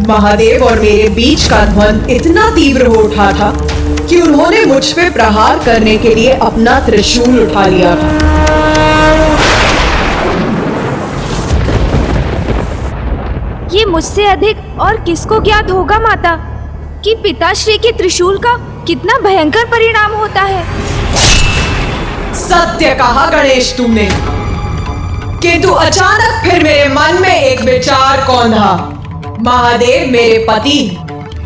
महादेव और मेरे बीच का द्वंद इतना तीव्र हो उठा था कि उन्होंने मुझ पे प्रहार करने के लिए अपना त्रिशूल उठा लिया था। ये मुझसे अधिक और किसको ज्ञात होगा माता कि पिताश्री के त्रिशूल का कितना भयंकर परिणाम होता है। सत्य कहा गणेश तुमने, किंतु अचानक फिर मेरे मन में एक विचार कौंधा। महादेव मेरे पति,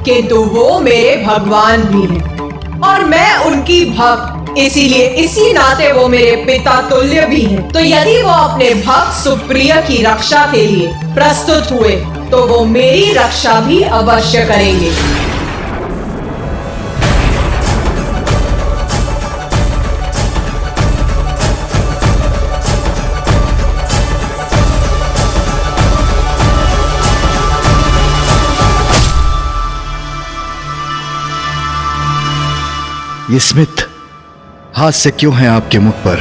किंतु वो मेरे भगवान भी हैं और मैं उनकी भक्त, इसीलिए इसी नाते वो मेरे पिता तुल्य भी हैं। तो यदि वो अपने भक्त सुप्रिय की रक्षा के लिए प्रस्तुत हुए तो वो मेरी रक्षा भी अवश्य करेंगे। ये स्मिथ, हास्य क्यों है आपके मुख पर?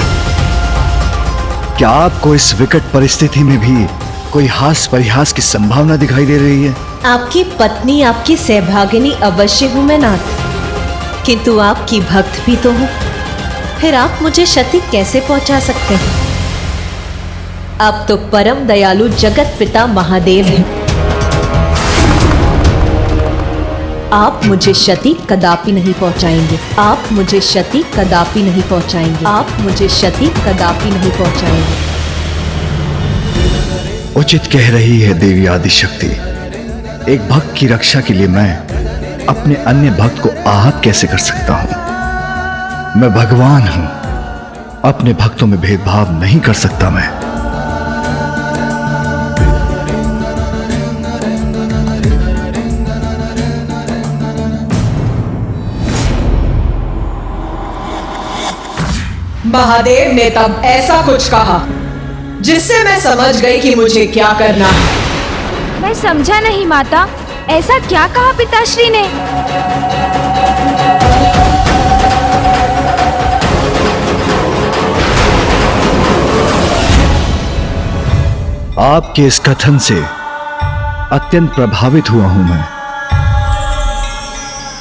क्या आपको इस विकट परिस्थिति में भी कोई हास परिहास की संभावना दिखाई दे रही है? आपकी पत्नी, आपकी सहभागिनी अवश्य हूं मैं नाथ, किंतु आपकी भक्त भी तो हूं। फिर आप मुझे क्षति कैसे पहुंचा सकते हैं? आप तो परम दयालु जगत पिता महादेव हैं। आप मुझे क्षति कदापि नहीं पहुंचाएंगे। आप मुझे क्षति कदापि नहीं पहुंचाएंगे। आप मुझे क्षति कदापि नहीं पहुंचाएंगे। उचित कह रही है देवी आदिशक्ति। एक भक्त की रक्षा के लिए मैं अपने अन्य भक्त को आहत कैसे कर सकता हूं? मैं भगवान हूं, अपने भक्तों में भेदभाव नहीं कर सकता मैं। महादेव ने तब ऐसा कुछ कहा जिससे मैं समझ गई कि मुझे क्या करना है। मैं समझा नहीं माता, ऐसा क्या कहा पिताश्री ने? आपके इस कथन से अत्यंत प्रभावित हुआ हूं मैं।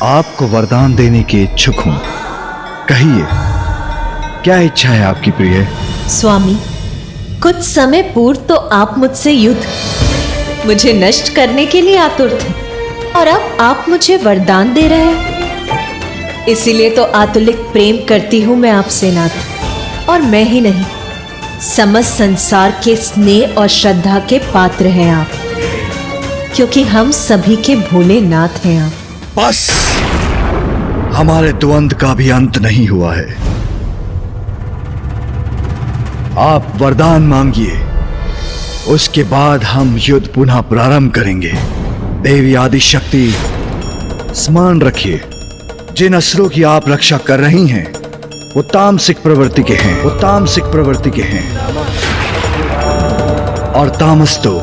आपको वरदान देने के इच्छुक हूं। कहिए, क्या इच्छा है आपकी प्रिय? स्वामी, कुछ समय पूर्व तो आप मुझसे युद्ध, मुझे नष्ट करने के लिए आतुर थे, और अब आप मुझे वरदान दे रहे हैं। इसीलिए तो आतुलिक प्रेम करती हूं मैं आपसे नाथ। और मैं ही नहीं, समस्त संसार के स्नेह और श्रद्धा के पात्र हैं आप, क्योंकि हम सभी के भोले नाथ हैं आप। बस, हमारे द्वंद का भी अंत नहीं हुआ है। आप वरदान मांगिए, उसके बाद हम युद्ध पुनः प्रारंभ करेंगे। देवी आदिशक्ति, स्मरण रखिए, जिन असुरों की आप रक्षा कर रही हैं वो तामसिक प्रवृत्ति के हैं। वो तामसिक प्रवृत्ति के हैं, और तामस तो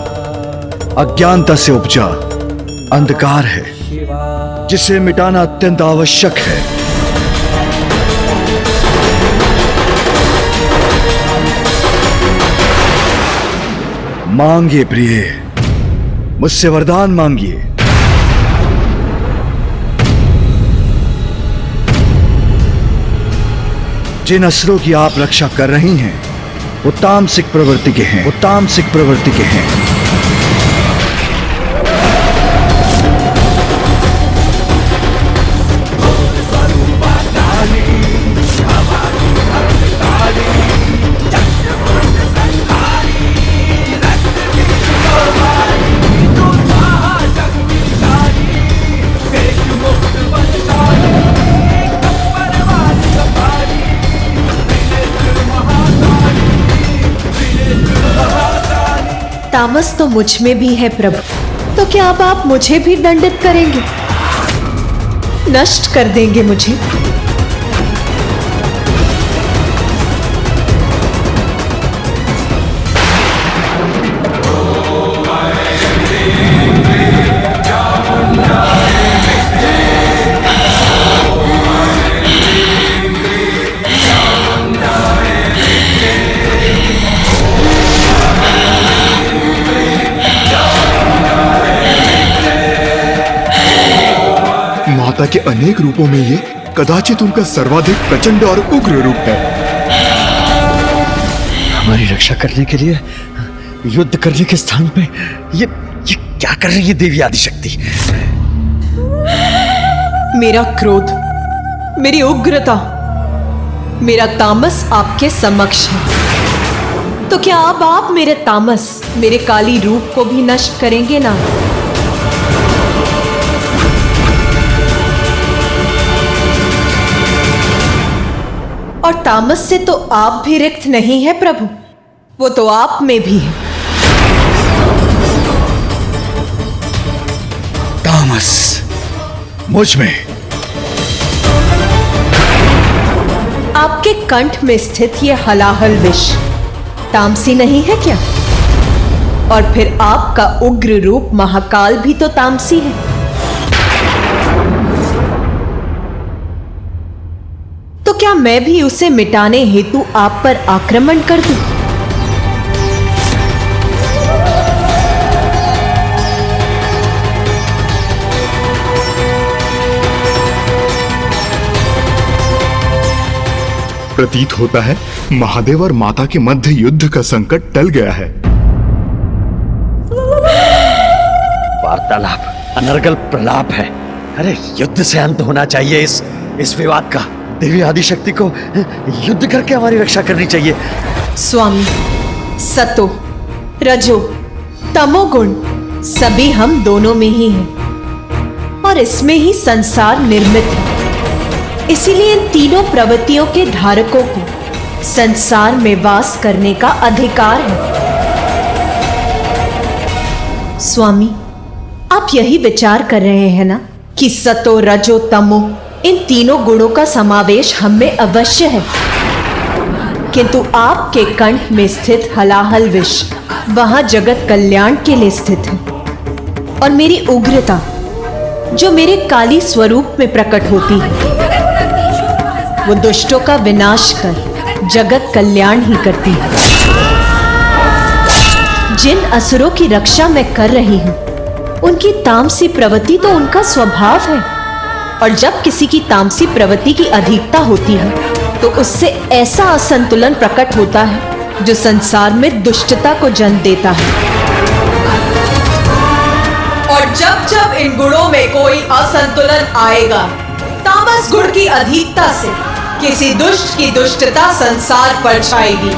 अज्ञानता से उपजा अंधकार है, जिसे मिटाना अत्यंत आवश्यक है। मांगिए प्रिय, मुझसे वरदान मांगिए। जिन असुरों की आप रक्षा कर रही हैं वो तामसिक प्रवृत्ति के हैं। वो तामसिक प्रवृत्ति के हैं। तामस तो मुझ में भी है प्रभु, तो क्या अब आप मुझे भी दंडित करेंगे, नष्ट कर देंगे मुझे? माता के अनेक रूपों में ये कदाचित उनका सर्वाधिक प्रचंड और उग्र रूप है। हमारी रक्षा करने के लिए युद्ध करने के स्थान पे ये क्या कर रही है देवी आदिशक्ति? मेरा क्रोध, मेरी उग्रता, मेरा तामस आपके समक्ष है। तो क्या अब आप मेरे तामस, मेरे काली रूप को भी नष्ट करेंगे ना? और तामस से तो आप भी रिक्त नहीं है प्रभु, वो तो आप में भी है। तामस मुझ में? आपके कंठ में स्थित ये हलाहल विष तामसी नहीं है क्या? और फिर आपका उग्र रूप महाकाल भी तो तामसी है। तो क्या मैं भी उसे मिटाने हेतु आप पर आक्रमण कर दूं? प्रतीत होता है महादेव और माता के मध्य युद्ध का संकट टल गया है। वार्तालाप अनर्गल प्रलाप है। अरे युद्ध से अंत होना चाहिए इस विवाद का। देवी आदिशक्ति को युद्ध करके हमारी रक्षा करनी चाहिए। स्वामी, सतो, रजो, तमोगुण सभी हम दोनों में ही हैं और इसमें ही संसार निर्मित है। इसीलिए इन तीनों प्रवृत्तियों के धारकों को संसार में वास करने का अधिकार है। स्वामी, आप यही विचार कर रहे हैं ना कि सतो, रजो, तमो इन तीनों गुणों का समावेश हम में अवश्य है, किंतु आपके कंठ में स्थित हलाहल विष वहां जगत कल्याण के लिए स्थित है। और मेरी उग्रता जो मेरे काली स्वरूप में प्रकट होती है, वो दुष्टों का विनाश कर जगत कल्याण ही करती है। जिन असुरों की रक्षा मैं कर रही हूं, उनकी तामसी प्रवृत्ति तो उनका स्वभाव है। और जब किसी की तामसी प्रवृत्ति की अधिकता होती है तो उससे ऐसा असंतुलन प्रकट होता है जो संसार में दुष्टता को जन्म देता है। और जब जब इन गुणों में कोई असंतुलन आएगा, तामस गुण की अधिकता से किसी दुष्ट की दुष्टता संसार पर छाएगी,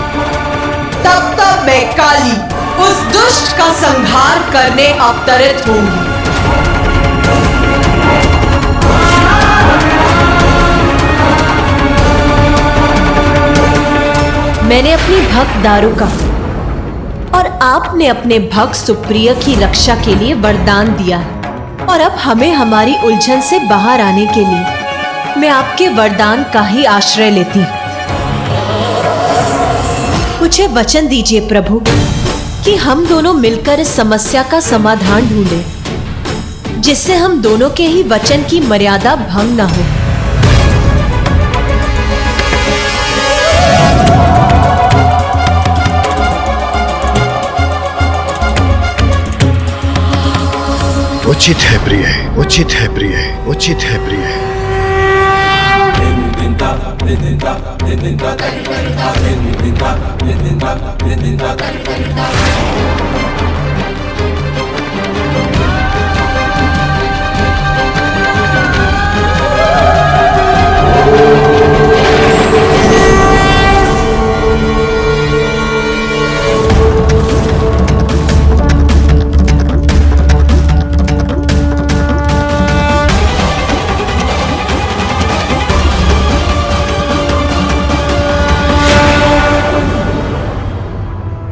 तब तब मैं काली उस दुष्ट का संहार करने अवतरित होंगी। मैंने अपनी भक्त दारुका और आपने अपने भक्त सुप्रिय की रक्षा के लिए वरदान दिया है। और अब हमें हमारी उलझन से बाहर आने के लिए मैं आपके वरदान का ही आश्रय लेती हूं। मुझे वचन दीजिए प्रभु कि हम दोनों मिलकर इस समस्या का समाधान ढूंढें, जिससे हम दोनों के ही वचन की मर्यादा भंग न हो। उचित है प्रिय, उचित है प्रिय, उचित है प्रिय।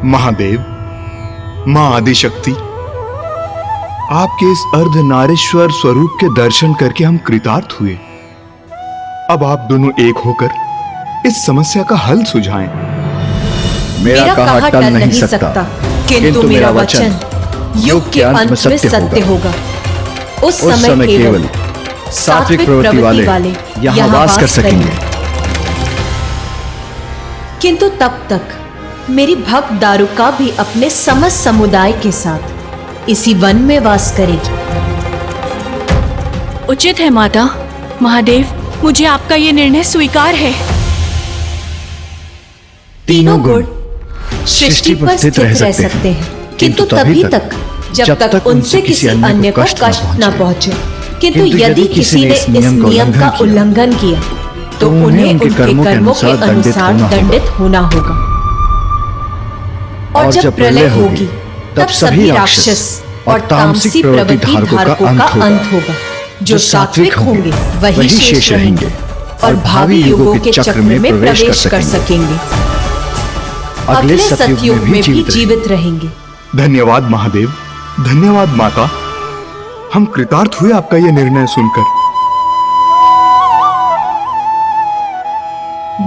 महादेव, मां आदिशक्ति, आपके इस अर्धनारीश्वर स्वरूप के दर्शन करके हम कृतार्थ हुए। अब आप दोनों एक होकर इस समस्या का हल सुझाएं। मेरा कहा टल नहीं सकता, किंतु मेरा वचन युग के अंत में सत्य होगा। उस समय केवल सात्विक प्रवृत्ति वाले यहाँ वास कर सकेंगे। किंतु तब तक मेरी भक्त दारुका भी अपने समस्त समुदाय के साथ इसी वन में वास करेगी। उचित है माता। महादेव, मुझे आपका ये निर्णय स्वीकार है। तीनों गुण सृष्टि पर स्थित रह सकते हैं, किंतु तभी तक जब तक उनसे किसी अन्य को कष्ट न पहुंचे। किंतु यदि किसी ने इस नियम का उल्लंघन किया तो उन्हें उनके कर्मों के अनुसार दंडित होना होगा। और जब प्रलय होगी तब सभी राक्षस और तामसी प्रवृत्ति धारकों का अंत होगा। जो सात्विक होंगे वही शेष रहेंगे और भावी युगों के चक्र में प्रवेश कर सकेंगे, अगले सतयुग में भी जीवित रहेंगे। धन्यवाद महादेव, धन्यवाद माता। हम कृतार्थ हुए आपका यह निर्णय सुनकर।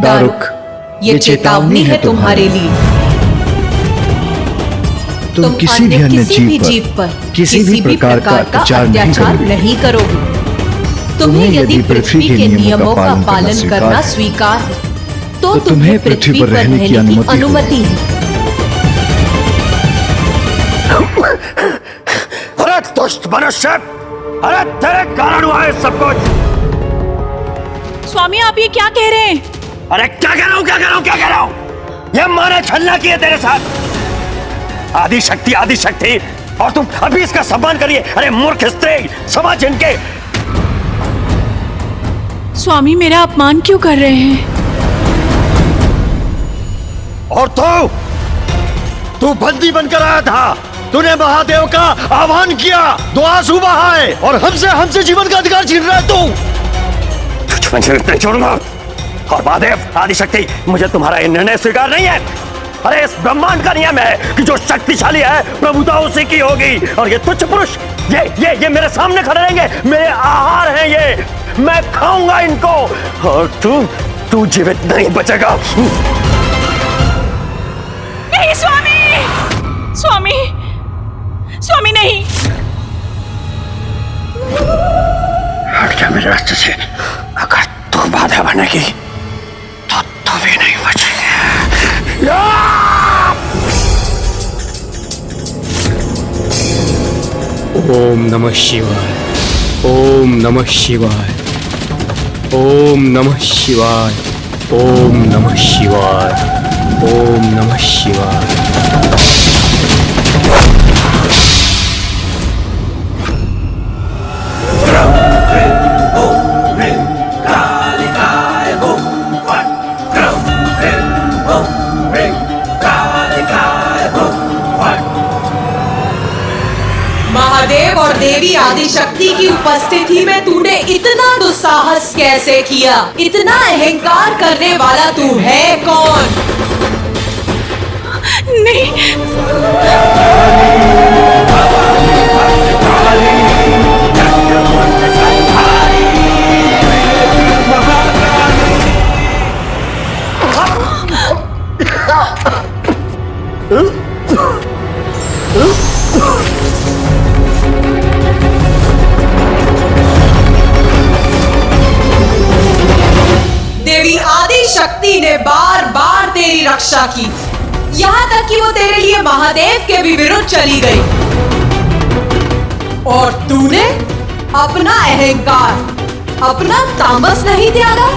दारुक, ये चेतावनी है तुम्हारे लिए। तुम किसी भी अन्य जीव पर किसी भी प्रकार का अत्याचार नहीं करोगे। तुम्हें यदि पृथ्वी के नियमों का पालन करना स्वीकार है तो तुम्हें पृथ्वी पर रहने की अनुमति है। अरे दुष्ट मनुष्य, अरे तेरे कारण हुआ है सब कुछ। स्वामी, आप ये क्या कह रहे हैं? अरे क्या कह रहा हूँ? ये माँ ने छलना की है तेरे साथ। आदि शक्ति, और तुम अभी इसका सम्मान करिए। अरे मूर्ख स्त्री, समझ इनके। स्वामी, मेरा अपमान क्यों कर रहे हैं? और तू बंदी बनकर आया था। तूने महादेव का आह्वान किया, दो आंसू बहाए और हमसे जीवन का अधिकार छीन रहा है तू। तुझे नहीं छोड़ूंगा। और महादेव, आदिशक्ति, मुझे तुम्हारा ये निर्णय स्वीकार नहीं है। अरे इस ब्रह्मांड का नियम है कि जो शक्तिशाली है प्रभुता उसी की होगी। और ये तुच्छ पुरुष ये मेरे सामने खड़े रहेंगे, मेरे आहार हैं ये, मैं खाऊंगा इनको। और तू जीवित नहीं बचेगा। नहीं स्वामी, नहीं। हट जा मेरे रास्ते से। अगर तू बाधा बनेगी तो तू भी नहीं बचेगी। ओम नमः शिवाय, ओम नमः शिवाय, ओम नमः शिवाय, ओम नमः शिवाय, ओम नमः शिवाय। महादेव और देवी आदिशक्ति की उपस्थिति में तूने इतना दुस्साहस कैसे किया? इतना अहंकार करने वाला तू है कौन? नहीं। देवी आदिशक्ति ने बार बार तेरी रक्षा की, यहाँ तक कि वो तेरे लिए महादेव के भी विरुद्ध चली गई। और तूने अपना अहंकार, अपना तामस नहीं त्यागा।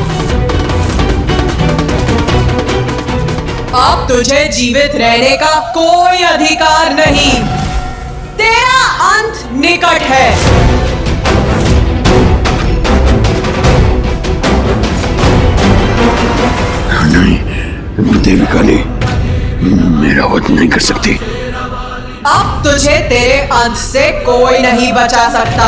अब तुझे जीवित रहने का कोई अधिकार नहीं। तेरा अंत निकट है। नहीं, देवी काली मेरा वध नहीं कर सकती। अब तुझे तेरे अंत से कोई नहीं बचा सकता।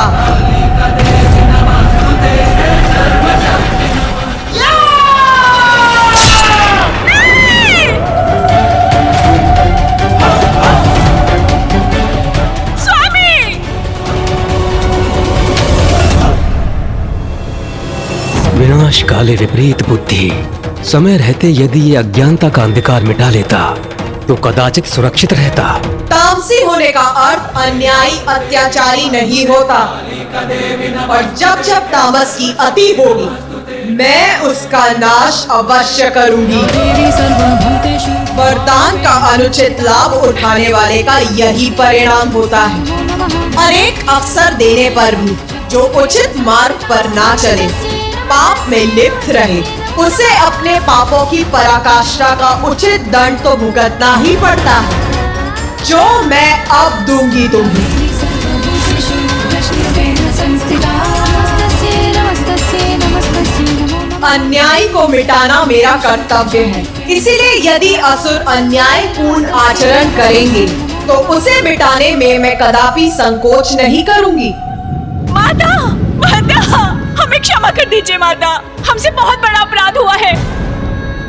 विनाश काले विपरीत बुद्धि। समय रहते यदि ये अज्ञानता का अंधकार मिटा लेता तो कदाचित सुरक्षित रहता। तामसी होने का अर्थ अन्यायी अत्याचारी नहीं होता। और जब जब तामस की अति होगी मैं उसका नाश अवश्य करूंगी। वरदान का अनुचित लाभ उठाने वाले का यही परिणाम होता है। अनेक अवसर देने पर भी जो उचित मार्ग पर ना चले पाप में लिप्त रहे उसे अपने पापों की पराकाष्ठा का उचित दंड तो भुगतना ही पड़ता है, जो मैं अब दूंगी तुम्हें। अन्याय को मिटाना मेरा कर्तव्य है, इसीलिए यदि असुर अन्यायपूर्ण आचरण करेंगे तो उसे मिटाने में मैं कदापि संकोच नहीं करूंगी। माता, माता, हमें क्षमा कर दीजिए माता, हमसे बहुत बड़ा अपराध हुआ है।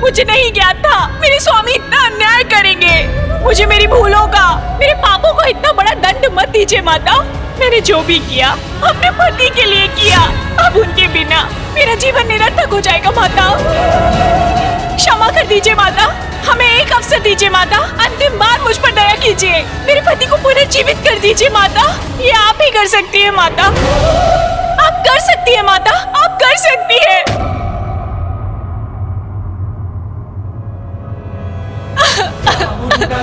मुझे नहीं ज्ञात था मेरे स्वामी इतना अन्याय करेंगे। मुझे मेरी भूलों का, मेरे पापों का इतना बड़ा दंड मत दीजिए माता। मैंने जो भी किया अपने पति के लिए किया, अब उनके बिना मेरा जीवन निरर्थक हो जाएगा माता। क्षमा कर दीजिए माता, हमें एक अवसर दीजिए माता, अंतिम बार मुझ पर दया कीजिए, मेरे पति को पुनर्जीवित कर दीजिए माता। ये आप ही कर सकती है माता, आप कर सकती है माता, आप कर सकती है।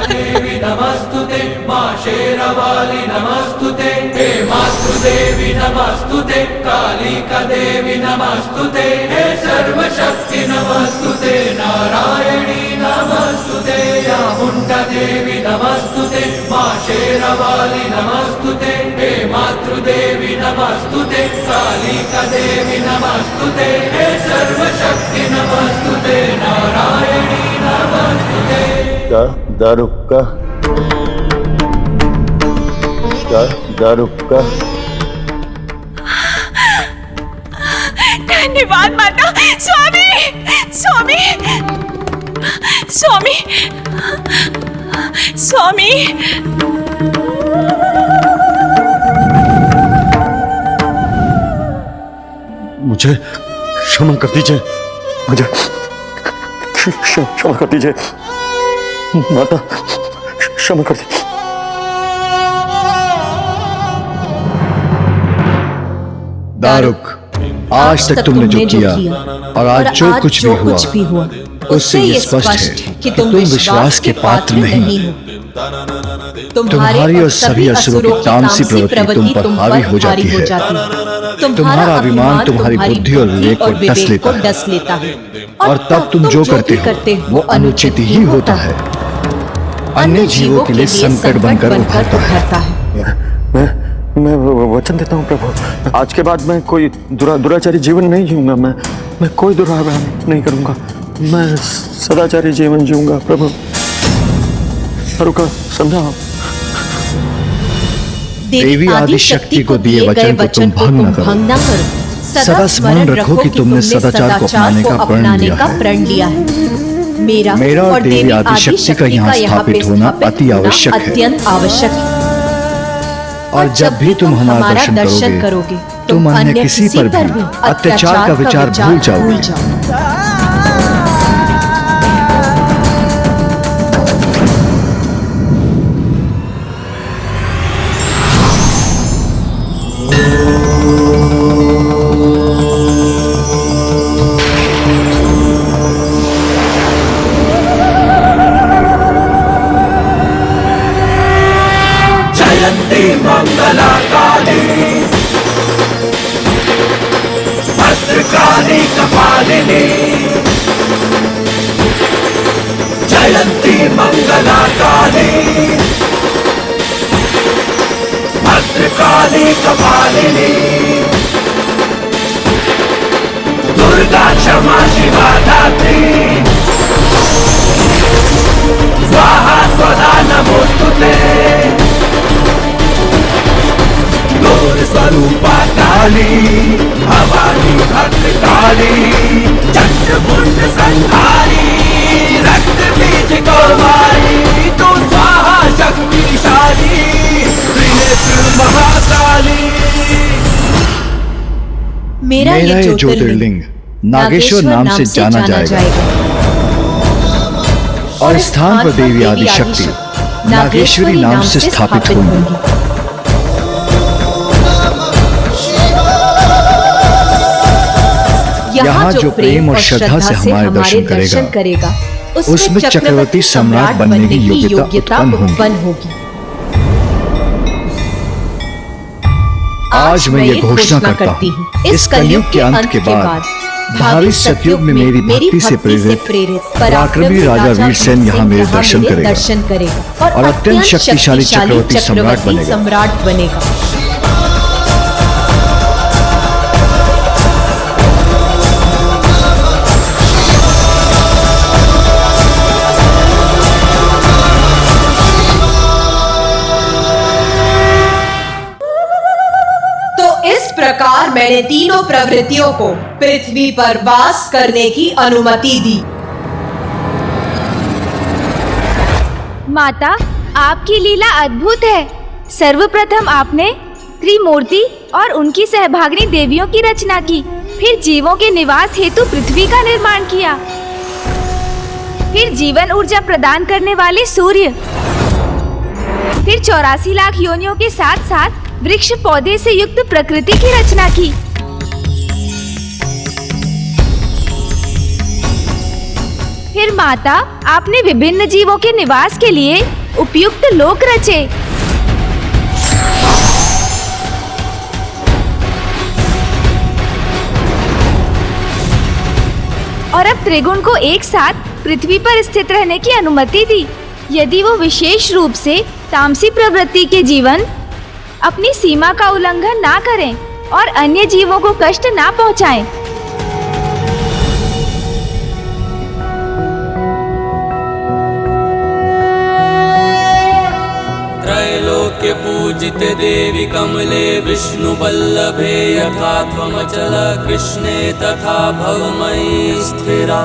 देवी नमस्तुते, मां शेरवाली नमस्तुते, हे मातृदेवी नमस्तुते, कालिका देवी नमस्तुते, हे सर्वशक्ति नमस्तुते, नारायणी नमस्तुते, चामुंडा देवी नमस्तुते, मां शेरवाली नमस्तुते, हे मातृदेवी नमस्तुते, कालिका देवी नमस्तुते, हे सर्वशक्ति नमस्तुते, नारायणी नमस्तुते। दारुका धन्यवाद माता। स्वामी, स्वामी, स्वामी, स्वामी। मुझे क्षमा कर दीजिए, मुझे क्षमा कर दीजिए माता, क्षमा कर दीजिए। दारुक, आज तक तुमने जो किया और आज जो कुछ भी हुआ उससे ये स्पष्ट है कि तुम विश्वास के पात्र नहीं हो। तुम्हारी और सभी असुरों की तामसी प्रवृत्ति तुम पर हावी हो जाती है। तुम्हारा अभिमान तुम्हारी बुद्धि और विवेक को डस लेता है और तब तुम जो करते हो वो अनुचित ही होता है, अन्य जीवों के लिए संकट बनकर उभरता है। मैं वचन देता हूँ प्रभु, आज के बाद मैं कोई दुराचारी जीवन नहीं जीऊंगा। मैं कोई दुराव्याम नहीं करूंगा, मैं सदाचारी जीवन जीऊंगा प्रभु। रुका, समझाओ। देवी आदिशक्ति को दिए वचन को तुम भंग न करो। सदा स्मरण रखो कि तुमने सदाचार को अपनाने का प्रण लिया है। मेरा और देवी आदिशक्ति का यहाँ स्थापित होना अति आवश्यक है। अत्यंत आवश्यक है। और जब भी तुम हमारा दर्शन करोगे तुम अन्य किसी पर भी अत्याचार का विचार भूल जाओगे। मंगला काली, भद्रकाली कपालिनी, जयंती मंगला काली, भद्रकाली कपालिनी, दुर्गा क्षमा शिवा धात्री, स्वाहा स्वधा नमोस्तुते, स्वरूपा काली, भवानी भद्रकाली, चंद्रमुंड संहारी, रक्त बीज कौमारी, तू स्वाहा शक्तिशाली, त्रिनेत्र महाकाली। मेरा ये ज्योतिर्लिंग नागेश्वर नाम से जाना जाएगा और स्थान पर देवी आदिशक्ति नागेश्वरी नाम से स्थापित होंगी। यहाँ जो प्रेम और श्रद्धा से हमारे दर्शन करेगा उसमें चक्रवर्ती सम्राट बनने की योग्यता उत्पन्न होगी। आज मैं ये घोषणा करता हूँ, इस कलयुग के अंत के बाद भावी सतयुग में मेरी भक्ति से प्रेरित पराक्रमी राजा वीरसेन यहाँ मेरे दर्शन करेगा और अत्यंत शक्तिशाली चक्रवर्ती सम्राट बनेगा। इस प्रकार मैंने तीनों प्रवृत्तियों को पृथ्वी पर वास करने की अनुमति दी। माता, आपकी लीला अद्भुत है। सर्वप्रथम आपने त्रिमूर्ति और उनकी सहभागिनी देवियों की रचना की, फिर जीवों के निवास हेतु पृथ्वी का निर्माण किया, फिर जीवन ऊर्जा प्रदान करने वाले सूर्य, फिर 84 लाख योनियों के साथ साथ वृक्ष पौधे से युक्त प्रकृति की रचना की। फिर माता, आपने विभिन्न जीवों के निवास के लिए उपयुक्त लोक रचे। और अब त्रिगुण को एक साथ पृथ्वी पर स्थित रहने की अनुमति दी, यदि वो विशेष रूप से तामसी प्रवृत्ति के जीवन अपनी सीमा का उल्लंघन ना करें और अन्य जीवों को कष्ट ना पहुंचाएं। त्रैलोक्य पूजित देवी कमले विष्णु बल्लभे यथा त्वमचल कृष्णे तथा भवमयी स्थिरा।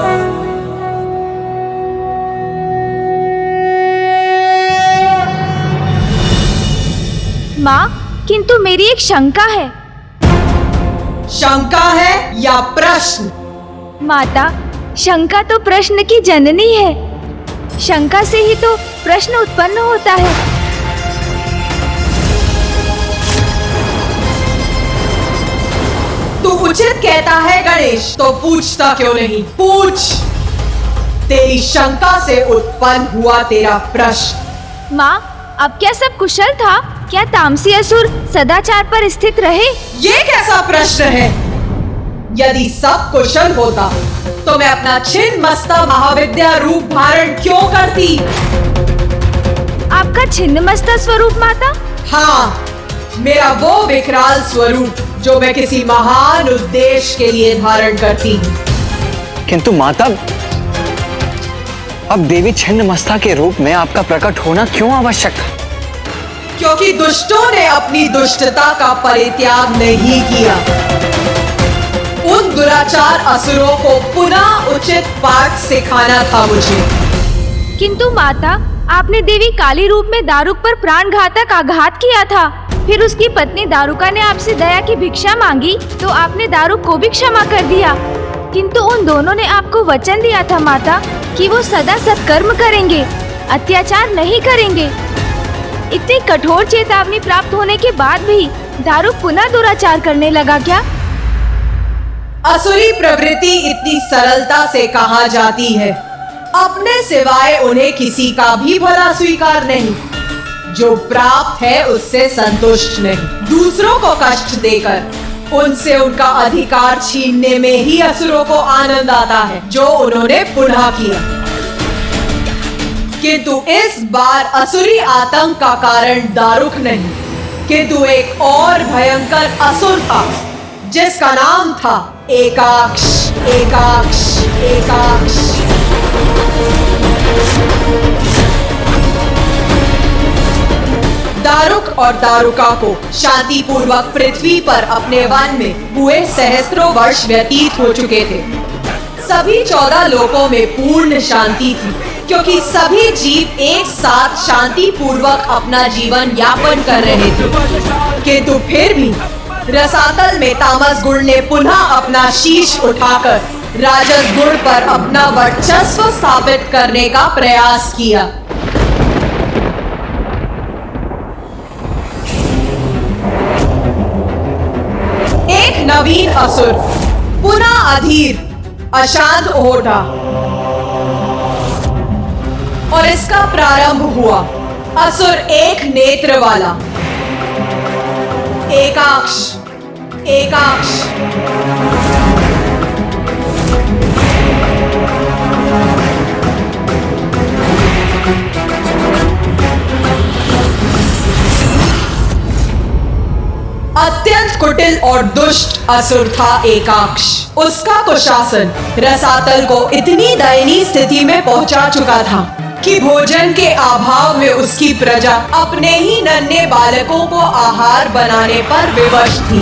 माँ, किंतु मेरी एक शंका है। शंका है या प्रश्न? माता, शंका तो प्रश्न की जननी है। शंका से ही तो प्रश्न उत्पन्न होता है। तू उचित कहता है गणेश, तो पूछता क्यों नहीं? पूछ। तेरी शंका से उत्पन्न हुआ तेरा प्रश्न। माँ, अब क्या सब कुशल था? क्या तामसी असुर सदाचार पर स्थित रहे? ये कैसा प्रश्न है? यदि सब कुशल होता तो मैं अपना छिन्न मस्ता महाविद्या रूप धारण क्यों करती? आपका छिन्न मस्ता स्वरूप माता? हाँ, मेरा वो विकराल स्वरूप जो मैं किसी महान उद्देश्य के लिए धारण करती हूँ। किंतु माता, अब देवी छिन्न मस्ता के रूप में आपका प्रकट होना क्यों आवश्यक था? क्योंकि दुष्टों ने अपनी दुष्टता का परित्याग नहीं किया। उन दुराचार असुरों को पुनः उचित पाठ सिखाना था मुझे। किंतु माता, आपने देवी काली रूप में दारुक पर प्राणघातक आघात किया था। फिर उसकी पत्नी दारुका ने आपसे दया की भिक्षा मांगी तो आपने दारुक को भी क्षमा कर दिया। किंतु उन दोनों ने आपको वचन दिया था माता कि वो सदा सत्कर्म करेंगे, अत्याचार नहीं करेंगे। इतनी कठोर चेतावनी प्राप्त होने के बाद भी दारुक पुनः दुराचार करने लगा क्या? असुरी प्रवृत्ति इतनी सरलता से कहाँ जाती है? अपने सिवाय उन्हें किसी का भी भला स्वीकार नहीं। जो प्राप्त है उससे संतुष्ट नहीं। दूसरों को कष्ट देकर उनसे उनका अधिकार छीनने में ही असुरों को आनंद आता है, जो उन्होंने पुनः किया। किंतु इस बार असुरी आतंक का कारण दारुक नहीं, किंतु एक और भयंकर असुर था जिसका नाम था एकाक्ष। एकाक्ष, एकाक्ष। दारुक और दारुका को शांति पूर्वक पृथ्वी पर अपने वन में हुए सहस्त्रों वर्ष व्यतीत हो चुके थे। सभी 14 लोकों में पूर्ण शांति थी, क्योंकि सभी जीव एक साथ शांति पूर्वक अपना जीवन यापन कर रहे थे। किंतु फिर भी रसातल में तामस गुण ने पुनः अपना शीश उठाकर राजस गुण पर अपना वर्चस्व स्थापित करने का प्रयास किया। एक नवीन असुर पुनः अधीर अशांत हो उठा और इसका प्रारंभ हुआ। असुर एक नेत्र वाला, एकाक्ष। एकाक्ष अत्यंत कुटिल और दुष्ट असुर था एकाक्ष। उसका कुशासन रसातल को इतनी दयनीय स्थिति में पहुंचा चुका था कि भोजन के अभाव में उसकी प्रजा अपने ही नन्हे बालकों को आहार बनाने पर विवश थी।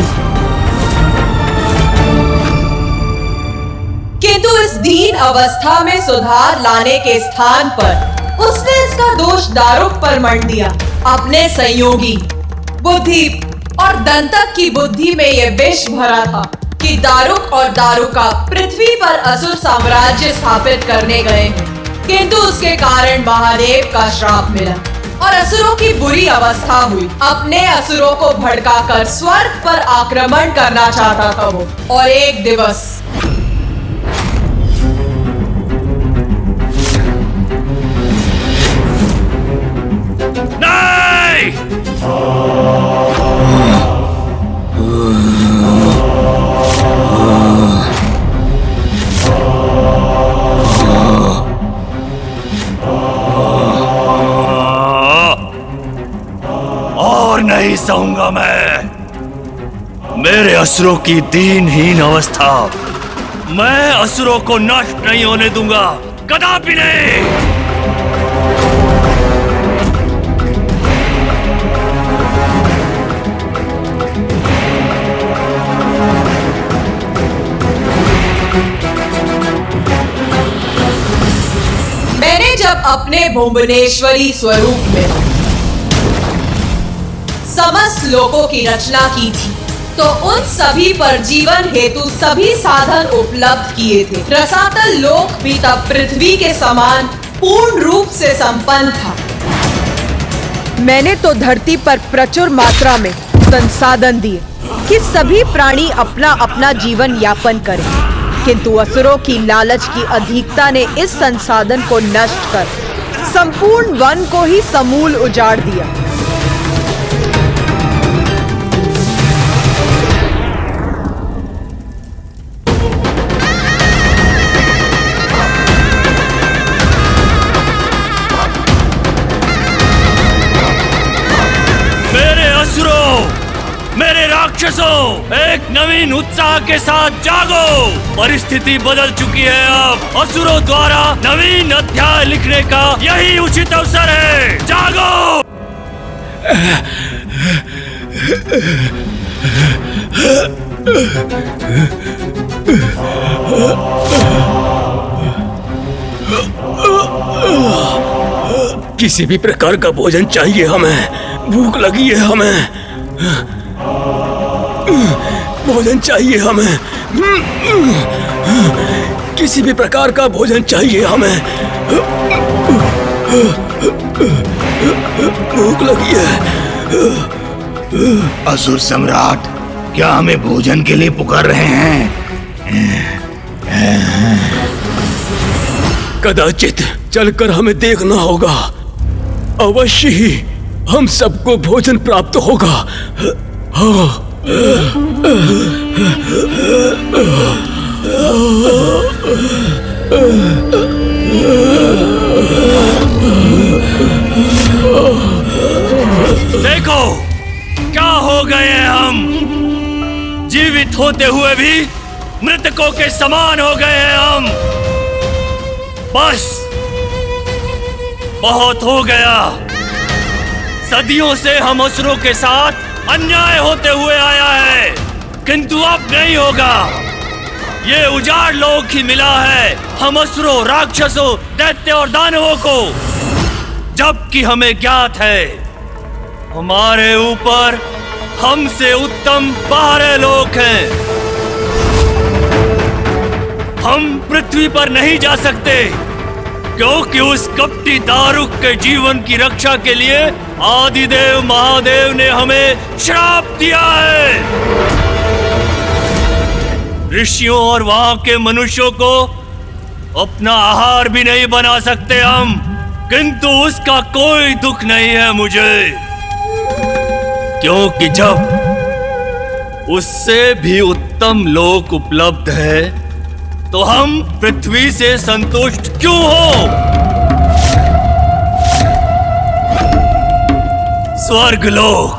किंतु इस दीन अवस्था में सुधार लाने के स्थान पर उसने इसका दोष दारुक पर मढ़ दिया। अपने संयोगी बुद्धि और दंतक की बुद्धि में यह विष भरा था कि दारुक और दारुका पृथ्वी पर असुर साम्राज्य स्थापित करने गए, किंतु उसके कारण महादेव का श्राप मिला और असुरों की बुरी अवस्था हुई। अपने असुरों को भड़काकर स्वर्ग पर आक्रमण करना चाहता था वो। और एक दिवस और नहीं सहूंगा मैं मेरे असुरों की दीनहीन अवस्था। मैं असुरों को नष्ट नहीं होने दूंगा, कदापि नहीं। मैंने जब अपने भुवनेश्वरी स्वरूप में समस्त लोकों की रचना की थी तो उन सभी पर जीवन हेतु सभी साधन उपलब्ध किए थे। रसातल लोक भी तब पृथ्वी के समान पूर्ण रूप से संपन्न था। मैंने तो धरती पर प्रचुर मात्रा में संसाधन दिए कि सभी प्राणी अपना अपना जीवन यापन करें, किंतु असुरों की लालच की अधिकता ने इस संसाधन को नष्ट कर संपूर्ण वन को ही समूल उजाड़ दिया। मेरे राक्षसों, एक नवीन उत्साह के साथ जागो। परिस्थिति बदल चुकी है। अब असुरों द्वारा नवीन अध्याय लिखने का यही उचित अवसर है। जागो। किसी भी प्रकार का भोजन चाहिए हमें, भूख लगी है हमें, भोजन चाहिए हमें, किसी भी प्रकार का भोजन चाहिए हमें, भूख लगी है। असुर सम्राट, क्या हमें भोजन के लिए पुकार रहे हैं? कदाचित चलकर हमें देखना होगा। अवश्य ही हम सबको भोजन प्राप्त होगा। हाँ। देखो क्या हो गए हैं हम। जीवित होते हुए भी मृतकों के समान हो गए हैं हम। बस बहुत हो गया। सदियों से हम असुरों के साथ अन्याय होते हुए आया है, किंतु अब नहीं होगा। ये उजाड़ लोक ही मिला है हम असुरों, राक्षसों, दैत्य और दानवों को, जबकि हमें ज्ञात है हमारे ऊपर हमसे उत्तम बाहरे लोक हैं। हम पृथ्वी पर नहीं जा सकते क्योंकि उस कपटी दारुक के जीवन की रक्षा के लिए आदिदेव महादेव ने हमें श्राप दिया है। ऋषियों और वहां के मनुष्यों को अपना आहार भी नहीं बना सकते हम, किंतु उसका कोई दुख नहीं है मुझे, क्योंकि जब उससे भी उत्तम लोक उपलब्ध है तो हम पृथ्वी से संतुष्ट क्यों हो? स्वर्गलोक,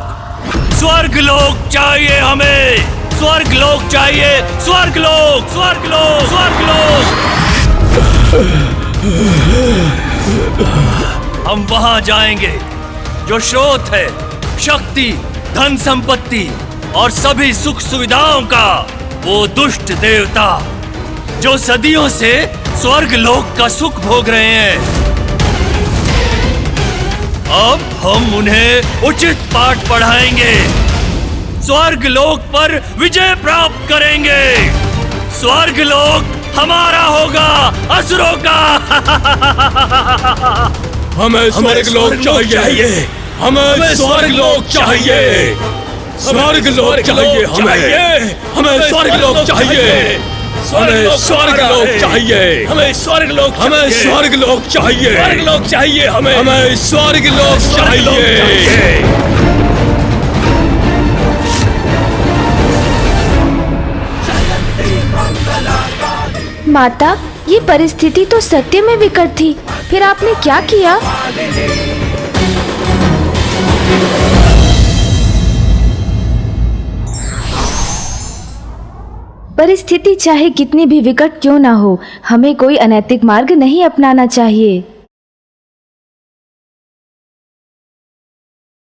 स्वर्गलोक चाहिए हमें, स्वर्गलोक चाहिए, स्वर्गलोक, स्वर्गलोक, स्वर्गलोक। हम वहां जाएंगे जो स्रोत है शक्ति, धन संपत्ति और सभी सुख सुविधाओं का, वो दुष्ट देवता जो सदियों से स्वर्गलोक का सुख भोग रहे हैं। अब हम उन्हें उचित पाठ पढ़ाएंगे, स्वर्गलोक पर विजय प्राप्त करेंगे। स्वर्गलोक हमारा होगा, असुरों का। हमें स्वर्गलोक चाहिए, हमें स्वर्गलोक चाहिए, स्वर्गलोक चाहिए, हमें स्वर्गलोक चाहिए, हमें स्वर्गलोक चाहिए, हमें स्वर्गलोक, हमें स्वर्गलोक चाहिए, स्वर्गलोक चाहिए, हमें स्वर्गलोक चाहिए। माता, ये परिस्थिति तो सत्य में विकट थी, फिर आपने क्या किया? परिस्थिति चाहे कितनी भी विकट क्यों ना हो, हमें कोई अनैतिक मार्ग नहीं अपनाना चाहिए।